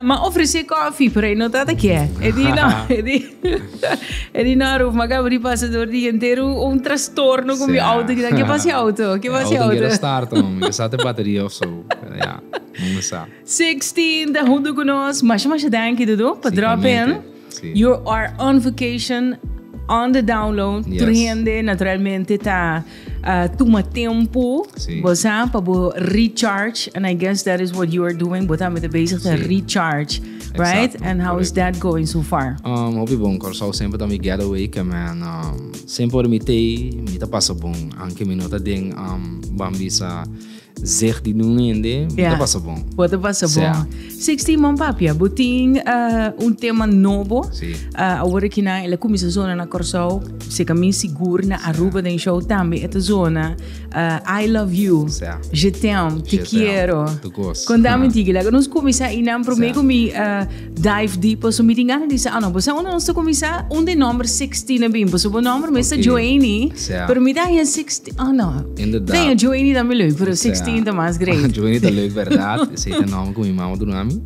Ma oferecer coffee para ele não tá aqui. Ele não arruma, mas acaba de passar o dia inteiro transtorno com meu auto. Que passa auto? Que passa auto? Auto start om, que staat de bateria of zo. Ja, vamos lá. 16 da junto conosco, mas dank je Dudu, para drop in. You are on vacation. On the download, tu rende naturalmente tá toma tempo, você para recharge, and I guess that is what you are doing. Você met bezig te recharge, right? And how is that going so far? Hobby bom, Curacao sempre tá me getaway, que man, sempre me tá passa bom, anche minuta ding, bambisa. Zeg die doen in de, dat was bom. Dat was bom. 16 man papia, boting tema novo. Agora que na ela começa zona na Curacao, se caminha seguro na Aruba den show também esta zona. I love you. Je t'aime, te quero. Quando diga lá, nós começa e não prometo me dive deep, so me tinha disse, não, você nós começa de número 16 na bim, você o número mas Joanie, pero me dá 16. Não. Tem a Joanie também leuk, pero 16 tá mais grande. Joanie tá leuk, verdade. Esse é o nome que minha mãe do nome.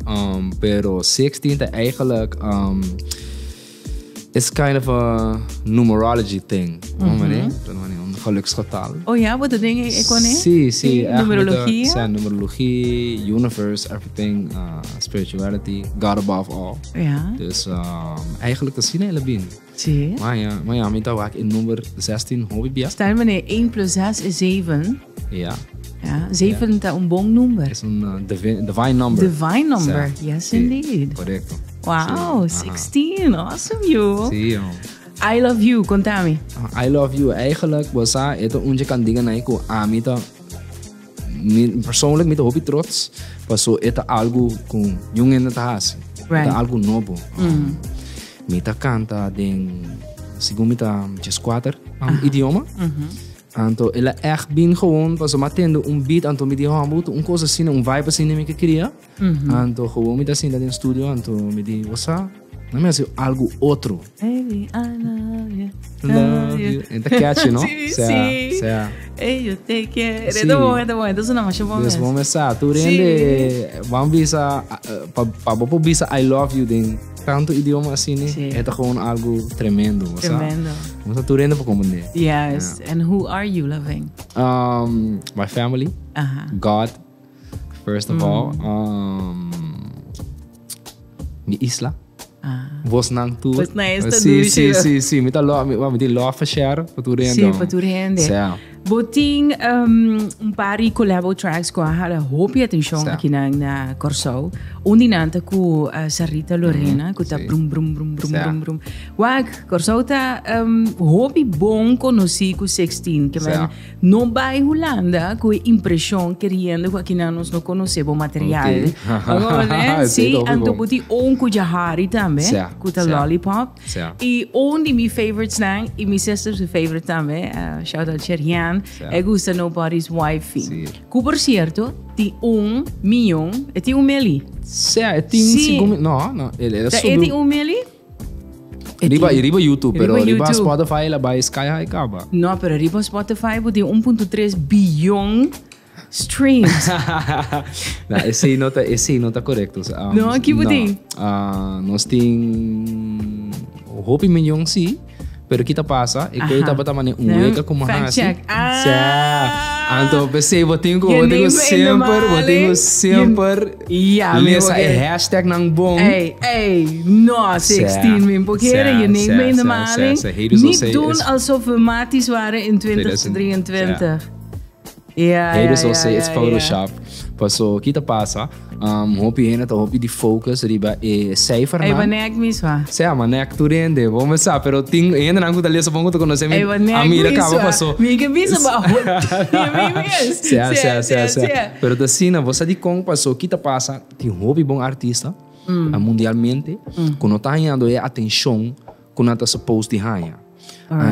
Pero 16 é eigenlijk it's kind of a numerology thing. Een geluksgetal. Oh ja, wat dat ding is kon Sim. Numerologie. Numerologie, universe, everything, spirituality, God above all. Ja. Dus eigenlijk dat zien hele binnen. Zie. Maar ja, met dat in nummer 16 hobby bij. Stel meneer 1 plus 6 is 7. Ja. Ja, 7 is een bon nummer. Is een divine number. Divine number, yes indeed. Correcto. Wow, 16, awesome you. Sim. I love you, contame. I love you, eigenlijk was het onje kan dingen na ik amita. Persoonlijk met de hobby trots, was zo het algo com jongen het haas. Het algo novo. Mita canta den segundo mita squatter idioma. Anto ela echt bin gewoon was matendo beat anto me die hambo coisa assim vibe assim me que queria. Anto gewoon me assim dat in studio anto me di wasa. Não é algo outro. Baby, I love you. Love you. Então catchy, não? Sim. Hey, you take care. É bom. Então não mais bom. Vamos começar. Tu rende, vamos bisa, para bisa I love you den tanto idioma assim, né? É gewoon algo tremendo. Tremendo. Vamos tu rende para compreender. Yes. And who are you loving? My family. God, first of all. Mi isla. Vos nang tu. Vos na esta sim. Me love for share para tu rende. Sim, para tu rende. Boting pari collabo tracks com a hope atenção aqui na Curacao. Nanta com Sarita Lorena, que tá brum. Wag, Curacao tá hope bom conheci com 16, que man não vai Holanda com impressão querendo aqui nós não conhecemos material. Agora, né? Sim, anto boti com Jahari também, com a Lollipop. E de meus favorites e minha sister's favorite também, shout out Cherian. É gusta nobody's wifey. Que por certo, tem 1 milhão e tem meli. Tem segundo. Não, ele é sobre. Tem meli? Riba YouTube, pero riba Spotify ela vai Sky High acaba. Não, pero riba Spotify tem 1.3 bilhão streams. Esse não tá correto. Não, aqui tem. Nós tem hope milhão sim. Pero kita passa e kita bota mane ueka como hasi. Então pensei botinho sempre. Lesa hashtag nang bom. Ei, no 16 min porque je neemt in de maling. Niet doen alsof we maties waren in 2023. Haters will say it's Photoshop. Passou, kita passa. Hopi hena to hopi de focus riba e cijfer na. Manek miswa. Manek tu rende. Vamos sa, pero ting hena nang kuta lesa pongo to conocer me. Amira acaba passou. Miga bisa ba. Pero da sina você de com passou, kita passa, tem hopi bom artista mundialmente, quando tá ganhando atenção, quando tá supposed de ganhar.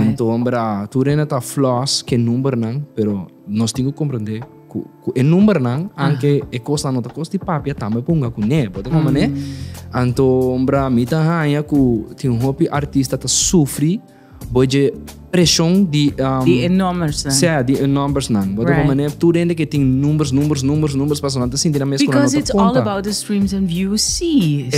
Então, tu rende tá flaws que número não, pero nós temos que compreender e número não, anche e costa nota costi papia também punga com né, pode como né? Então, mita hanya ku tem hopi artista tá sofre boje pressão de numbers nan. Sim, de numbers nan. Bodo como né, tu rende que tem números passam nada assim, because it's all about the streams and views. Sim,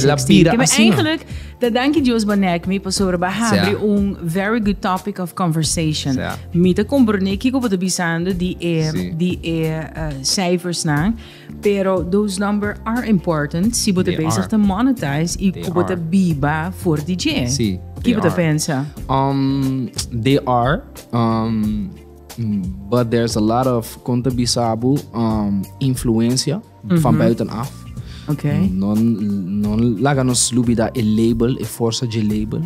mas eigenlijk dat dank je Dios banek me para sobre bahar very good topic of conversation. Me te compreender que eu vou bisando de cijfers nan, pero those numbers are important. Si você bezig te monetize e você biba for DJ. Sim. Que você pensa? They are, but there's a lot of conta bisabu influência van buitenaf. Okay. Non laga nos lubida e label, e força de label,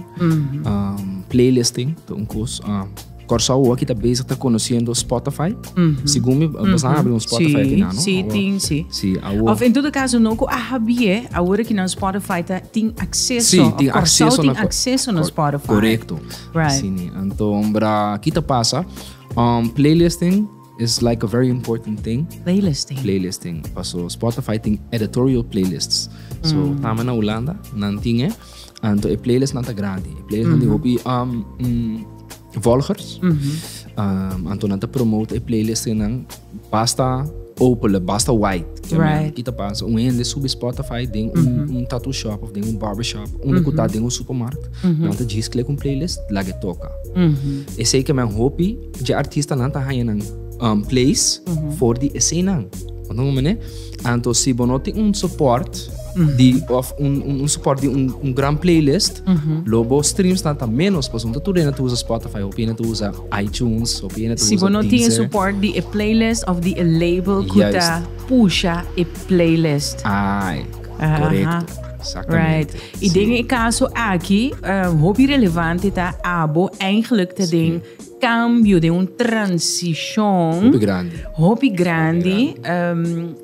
playlisting, então Curacao aqui tá bezig tá conhecendo Spotify. Segundo você abre Spotify aqui não? Sim. Of em todo caso não que agora que no Spotify tem acesso. Sim, tem acesso no Spotify. Correto. Right. Sim, então para aqui tá passa playlisting is like a very important thing. Playlisting. Paso Spotify tem editorial playlists. So tama na Holanda, não tinha. Então a playlist não tá grande. A playlist não tem volgers. Então nanta promote a playlist nang basta open, basta white. Right. Kita passa ende sub Spotify tem tattoo shop of tem barbershop, kuta tem supermarkt. Nanta diz click playlist lage toca. E sei que meu hobby de artista nanta haia nang place for the cena. Então mané, então se bonoti support support de gran playlist, lobo streams tanta menos, pois tu rena tu usa Spotify, ou pena tu usa iTunes, ou pena tu usa Deezer. Se você não tem support de a playlist of the label que tá puxa a playlist. Correto. Right. E denk caso aqui, hobby relevante tá abo eigenlijk te ding cambio de transição hobby grande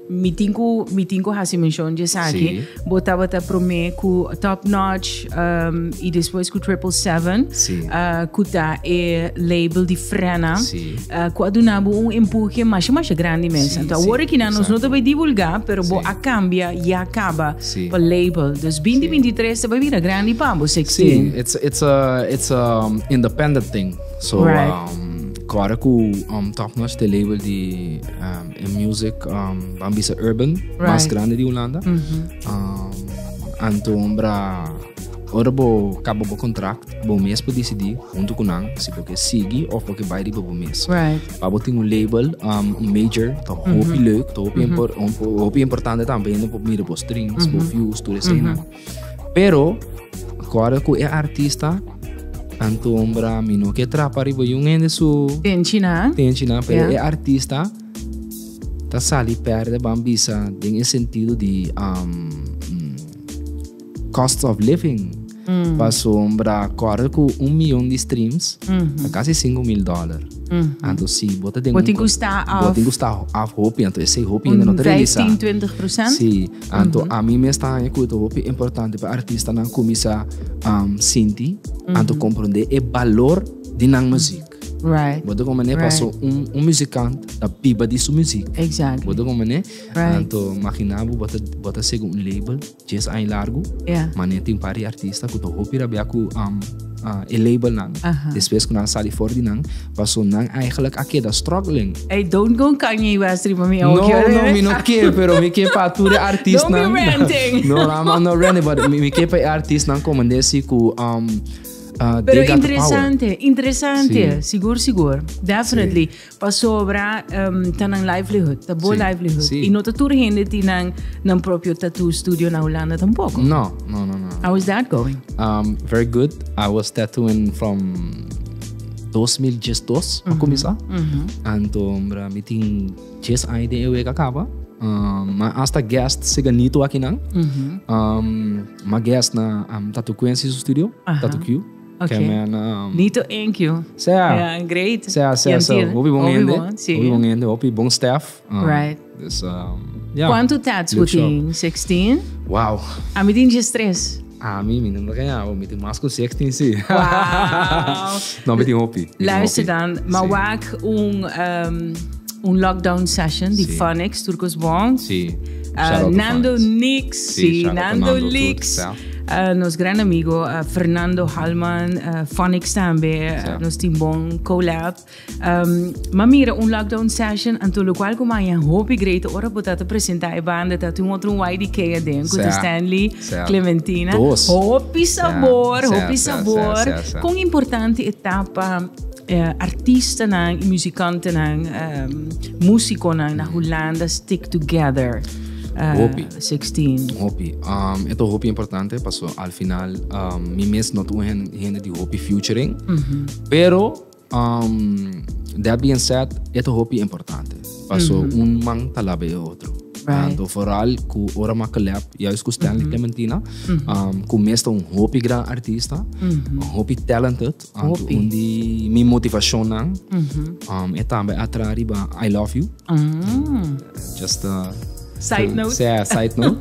me tinko hasi mention de aqui botava prome com top notch e depois com 777 kuta e label de frena com adunabo empurre mais grande mesmo então agora que nós não vai divulgar pero bo a cambia e acaba o label dus 2023 vai vir grande para você sim it's a independent thing. So, agora com top notch de label de music, bambisa urban, mais grande de Holanda. Então, ora bo acaba o contrato, bo mês para decidir junto com nang, se porque sigue ou porque vai de bo mês. Abo tem label, major, tá hopi leuk, tá hopi importante também, no por mira por streams, por views, tudo isso aí. Pero agora com é artista então, para mim, não que trapari bo yung ende su tem China, pero é artista tá sali perde bambisa tem sentido de cost of living. Passou para agora com 1 milhão de streams, quase $5,000. Então, se bota tem custar a roupa, então esse roupa ainda não tem 15-20%. Sim, então a mim me está aí com roupa importante para artista não começar sentir, então compreender o valor de na música. Right. Bodo como né passou musicante da piba de sua música. Exactly. Bodo como né, então imaginava bota segundo label, just aí largo, mas tem pari artista que tô hopira bia com e label nang. Depois que nós saímos fora de nang, passou nang eigenlijk aqui da struggling. Hey, don't go Kanye West para mim. No, me não quer, pero me quer para tu artista nang. Don't be ranting. No, I'm not ranting, but me quer para artista nang como desse com pero interessante, seguro, definitely. Passou para tanang livelihood, tá boa livelihood. E não tá tudo rende tinang ng próprio tattoo studio na Holanda tampouco. No. How is that going? Very good. I was tattooing from 2012 a começar. Então, para me tem 10 anos de eu acaba. Mas hasta guest se ganito aqui nang. Ma guest na tattoo Quincy studio, tattoo Q. Okay. Nito thank you. Yeah, great. Hopi bom ende, hopi bom staff. Right. Dus, quanto tats tem? 16? Wow. A mim tem 3. A mim não ganha, eu me tem mais com 16 sim. Wow. Não me tem hopi. Luister dan, maar waak lockdown session, die Phonics, Turcos Bong. Sim. Nando Nix, Nando Lix. Nos grande amigo Fernando Halman, Phonics também, nos timbon collab. Mamira lockdown session, anto lo qual como é hope great ora potata apresentar a banda tatu outro YDK adem com Stanley, Clementina. Hope sabor. Com importante etapa artista e musicante músico na Holanda stick together. SXTEEN. Hopi. Ito hopi importante paso al final mi mes not gente de hopi featuring. Pero that being said, ito hopi importante. Paso man talabe outro. Então, vooral ku ora makalap, juist ku Stanley Clementina, ku meestal hopi gran artista, hopi talented, undi mi motivation nang, etambe atrari ba I love you. Just side note. Side note.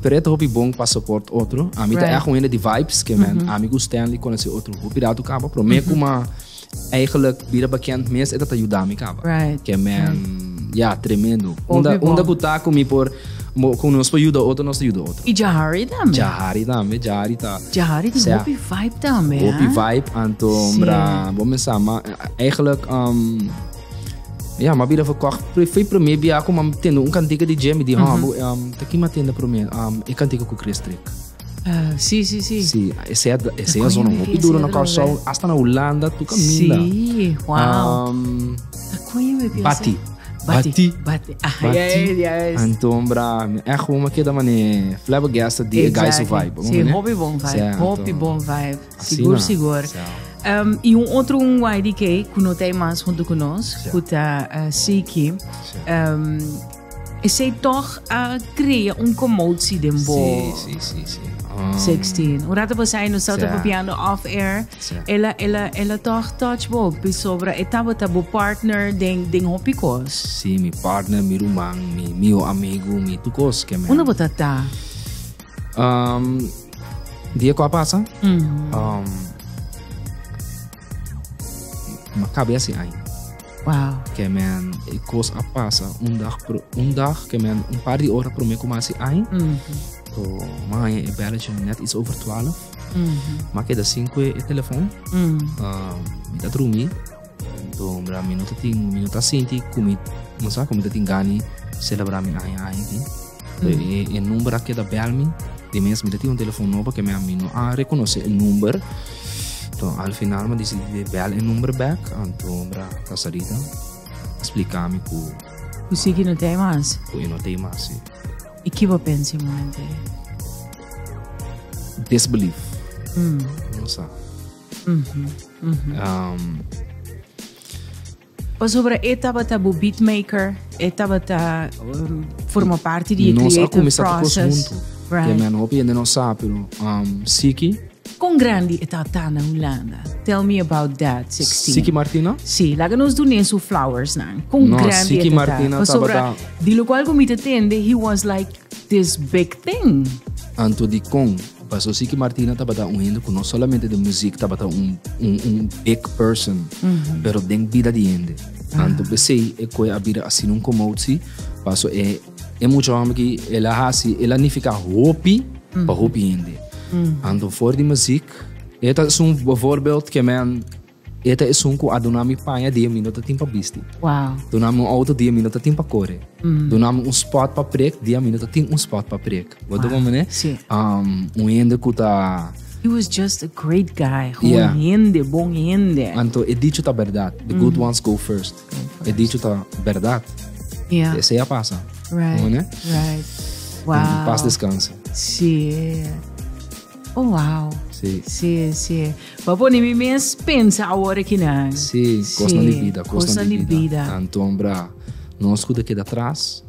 Pero ito hopi bong pa support outro. Ita echt gewoon de vibes que man, amigo Stanley kon se outro hopi dato kaba, pro me kuma eigenlijk bira bekend mes eta ayudami kaba. Que man ja, tremendo. Onda buta comi por com nos ajuda outro, nos ajuda outro. E Jahari também. Jahari tem hopi vibe também. Hopi vibe, então, vamos pensar, eigenlijk ja, maar bira verkocht. Foi para mim, bia como tendo cantiga de jam de tá aqui matendo para mim. E cantiga com Chris Trick. Sim. Sim, essa é a zona hopi duro na Curacao, hasta na Holanda, tu caminha. Sim, wow. Bati. Yes. Então, echt gewoon uma queda mané flabbergasted die guys vibe. Sim, hopi bom vibe. Seguro. E outro YDK que não tem mais junto conosco, que é Siki. Esse toch cria comotie de boa. Sim. 16. O rato você no salto para piano off air. Ela toch touch bo sobre etapa tabo partner ding hopicos. Sim, mi partner, mi rumang, meu amigo, mi tucos que me. Una botata. Dia que passa? Uma cabeça aí. Wow. Que man, coisa a passa dag que man par de horas para mim começar aí. So, maar je belletje net iets over 12. Maak je dat 5 het telefoon. Met dat roemie. Então, minuto 10, minuto 20, como dat ingani, celebrar me aí. E número que da bel me, de mesmo dat telefone novo que me amino a reconhecer o número. Então, al final me decidi de bel o número back, então, tá sarita, explicar-me que o Siki não tem mais. Não tem mais, sim. E que você pensa em momento? Disbelief. Não sabe. Sobre a etapa do beatmaker, etapa da forma parte de creative process. Que minha hobby ainda não sabe, Siki. Com grande etapa na Holanda. Tell me about that, 16. Siki Martina? Sim, lá que nós donamos flowers, não? Com grande Siki Martina sobre de lo qual como te atende, he was like this big thing. Anto de com, passou Siki Martina estava indo com não somente de música, estava big person, pero den vida de ende. Anto pensei é que a vida assim um comote, passou é muito homem que ela não fica hopi para hopi ende. Anto voor die muziek, esta is bijvoorbeeld que man, esta is que adonami panha 10 minutos tempo bisti. Wow. Donami auto 10 minutos tempo corre. Donami spot para prek 10 minutos tem spot para prek. Wat doen we né? Sim. Ende kuta. He was just a great guy. Bom hende. Anto é dicho ta verdade. The good ones go first. É dicho ta verdade. Yeah. Essa é a passa. Right. Wow. Paz descansa. Sim. Oh, wow. Sim. Papo nem me pensa agora que não. Sim, costa de vida. Então, nós cuida aqui atrás.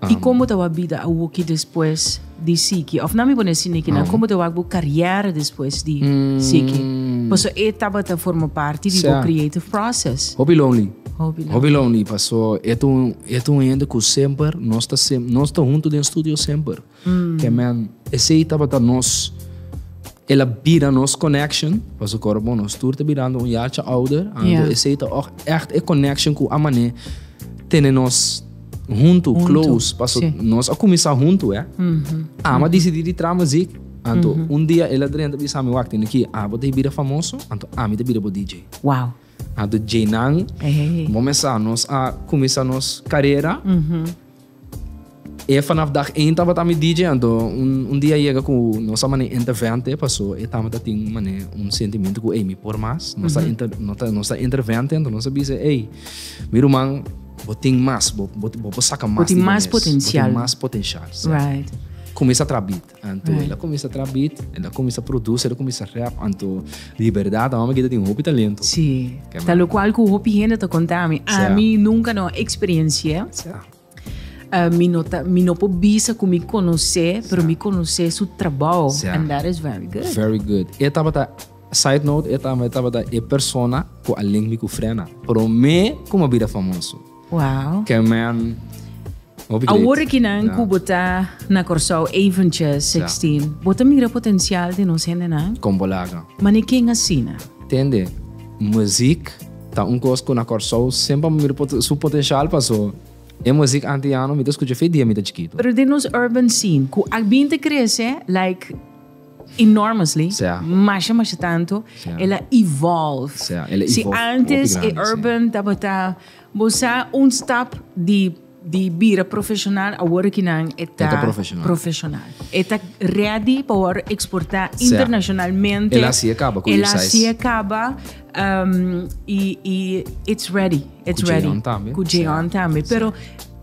E como tá a vida o que depois de Siki? Of não me pode assim que não, como tá a carreira depois de Siki? Porque etapa tá forma parte do creative process. Hobby lonely, passou ainda que sempre nós tá junto no estúdio sempre. Que man, esse etapa tá nós ela bira nos connection, passou corpo nós turta birando jaar ouder, esse tá echt connection com a mané tem nós junto, close, passo nós a começar junto, mas decidi entrar música. Então, dia ela dentro bisa me waktu aqui, botei bira famoso, então me bira bo DJ. Wow. Então, DJ nang, começar começar nossa carreira. E vanaf dag 1 tava também DJ, então dia chega com nossa maneira intervente, passou e tava tem maneira sentimento com me por mais, nossa intervente, então nossa bisa, meu irmão, botem mais, botar saca mais, botem mais potencial, right? Começa a trabalhar, então ela começa a trabalhar, ela começa a produzir, ela começa a rap, então liberdade, a mamãe que tem um hobby talento. Sim, tal qual que o hobby ainda te contame, a mim nunca não experiência. Mi não pobisa com me conhecer, pero me conhecer seu trabalho, and that is very good. Very good. E tava side note, tava persona que além me frena, pero me como vida famoso. Wow. Que man. Agora que não que botar na Curacao eventjes 16, bota mira potencial de nós ainda não. Com bolaga. Mas ninguém assina. Entende? Música tá coisa na Curacao sempre mira seu potencial passou. É música anti-ano, me escuta feio dia, me chiquito. Pero de nos urban scene, que a gente cresce, like, enormously, mas tanto, ela evolve. Se antes é urban, tava você step de bira profissional, agora que não é profissional. Está ready para exportar internacionalmente. Ela se acaba com isso. Ela se acaba e it's ready. It's ready. Com Jeon também. Pero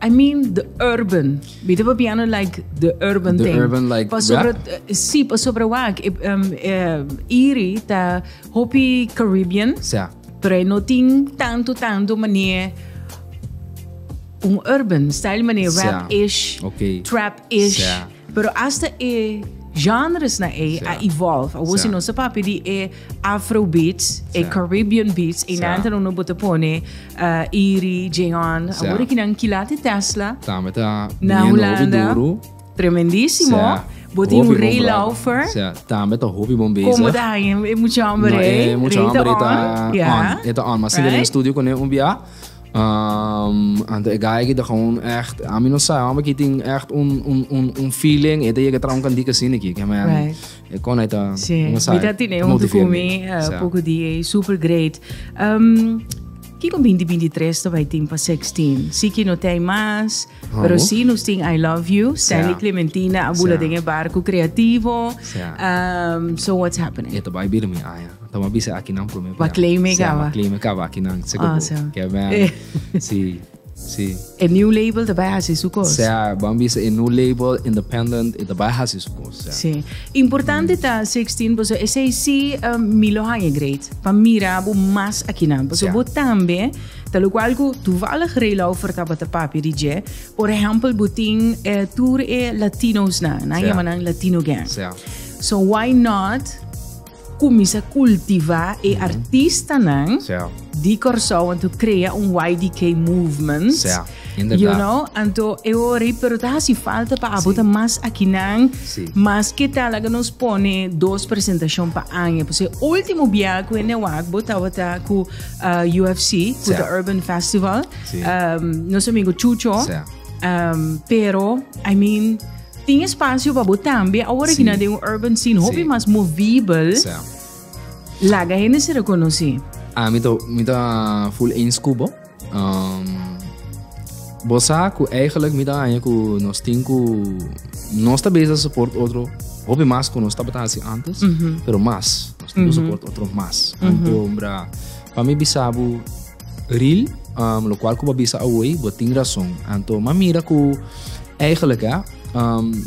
I mean the urban. Bita pa piano like the urban thing. The urban like pa sobre wag. Iri ta hopi Caribbean. Pero não tem tanto maneira urban style maneira rap-ish, trap-ish. Pero hasta genres na a evolve. Você não sabe papi Afro beats, Caribbean beats, e nada não bota pone Iri, Jeon. Agora que não quilate Tesla. Na Holanda. Tremendíssimo. Botin Ray Laufer. Também tá hobby bom bezig. Como daí é muito hambre. É muito hambre tá on. Mas in studio com bia. En de guy die gewoon echt, aan mij zei, maar ik denk echt een feeling, dat je trouwens kan die zien ik maar ik kon het sim, dat is um documento pouco die super great. Que com 2023 vai ter para 16. Siki não tem mais, pero sim nos tem I Love You, Stanley Clementina, a bula de barco criativo. So what's happening? Ito ba ibig mi aya. Tama bisa aqui não promete. Ba claim me gava. Claim me gava aqui não, seguro. Que é bem. Sim. É new label daarbij has is ook. Ja, Bambis een new label, independent, daarbij has is ook. Sim. Importante tá 16, porque esse sim milo hange great. Para mira bo mas aqui não, porque bo também, tal qual que tu vale grelo oferta para papi DJ. Por exemplo, botin tour Latinos na yaman Latino gang. So why not começa a cultivar artista não? De Curacao to criar YDK movement. You know, então eu repito, se falta para botar mais aqui não, mas que tal que nos põe 2 apresentações para ano, porque o último viagem que eu botava com UFC, com o Urban Festival, nosso amigo Chucho, pero I mean tem espaço para botar também, agora que não tem urban scene, hobby mais movível, lá que a gente se reconhece. Met full eens kubo. Bosa ku eigenlijk met aan ku nos tinko nos tabeza support outro. Hobby mas ku nos tabata assim antes, pero mas nos tinko support outro mas. Então bra, para mim bisabu real, lo qual ku bisa away, boting razão. Então mamira ku eigenlijk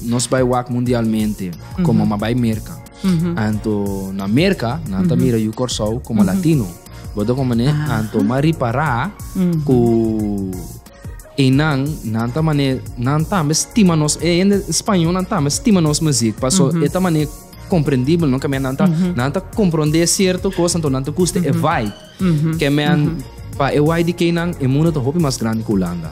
nos vai work mundialmente, como uma vai merca. Então na merca, na tamira o Curacao como latino. Bodo como né, anto maripara ku enang nanta mane nanta estima nos em espanhol nanta estima nos música passo eta mane compreendível não que me nanta compreender certo coisa então nanta custa é vai que me pa e vai de que nang é muito hobby mais grande que Holanda.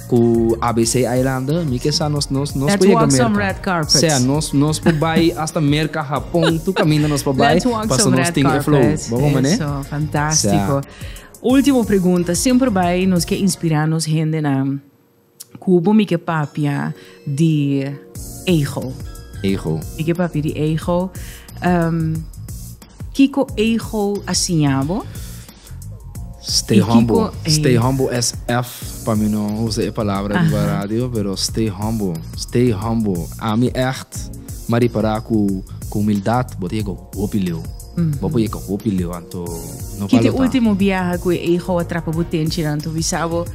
Ku ABC Islanda, mi que sa nos let's walk some red carpets. Sea nos pobai hasta merca Japão, tu caminha nos pobai, passo nos ting e flow. Vamos né? Isso, fantástico. Última pergunta, sempre vai nos que inspirar nos gente na cubo mi que papia di ego. Ego. Mi que papia di ego. Kiko ego asinhabo. Stay humble. Stay humble SF. Para mim não usa a palavra na rádio, pero stay humble. Stay humble. A mim echt, maar para com humildade, bote ego opileu. Bote ego opileu, anto no que o último viaje com ego atrapa botente, anto visavo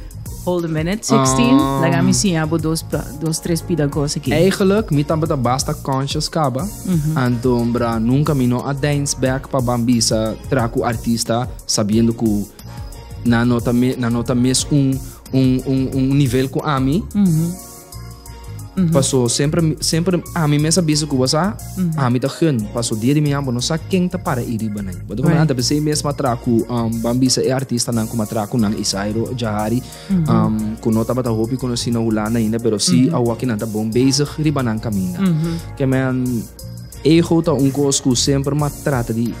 hold a minute, 16. Laga mi sim abo dos três pedagogos aqui. Eigenlijk, mi também basta conscious kaba. Anto bra nunca mi no a dance back pa bambisa traco artista, sabendo que na nota mes nível com a mim. Passou sempre a mim mesma bisa que você a mim tá gun. Passou dia de manhã, não sabe quem tá para ir banai. Mas quando anda pensei mesmo traco bambisa é artista não como traco não Isairo Jahari com nota bata hopi conheci na Holanda ainda, pero se a aqui não tá bom bezig riba não caminha. Que man ego tá coisa que sempre me trata de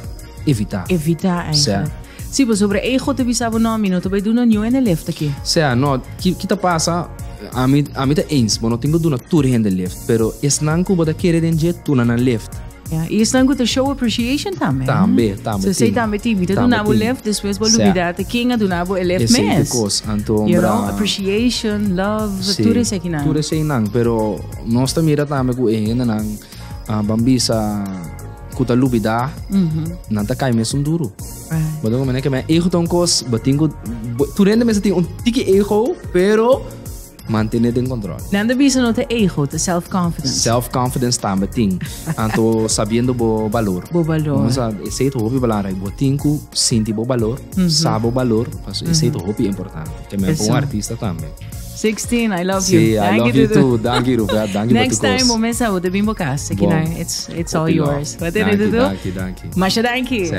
evitar. Evitar eigenlijk. Sim, mas sobre ego te visava não, minuto vai do não en left aqui. Sim, não, que tá passa a mim tá eens, mas não tenho do na tour hand left, pero es não que bota querer den jet tu na left. Ja, e is não que show appreciation também. Também. So sei também te invita do nabo left, depois vou luvidar te quem do nabo left mes. You know, appreciation, love, tudo isso aqui não. Tudo isso não, pero nós também também com ainda não bambisa kuta lubida, nanta cai mesmo duro. Mas como é que me erro tão cos, batingo, tu rende mesmo tem tiki erro, pero manter em controle. Nanda bisa no te ego, te self-confidence. Self-confidence também tem, anto sabendo bo valor. Bo valor. Mas esse é o hobby balanço, botingo senti bo valor, sabe o valor, mas esse é o hobby importante, que me é bom artista também. 16, I love you. I love you too. Thank you, Rupert. Thank you. Next time, momento de bimbo casa. It's all yours. What did you do? Thank you. Masha, thank you.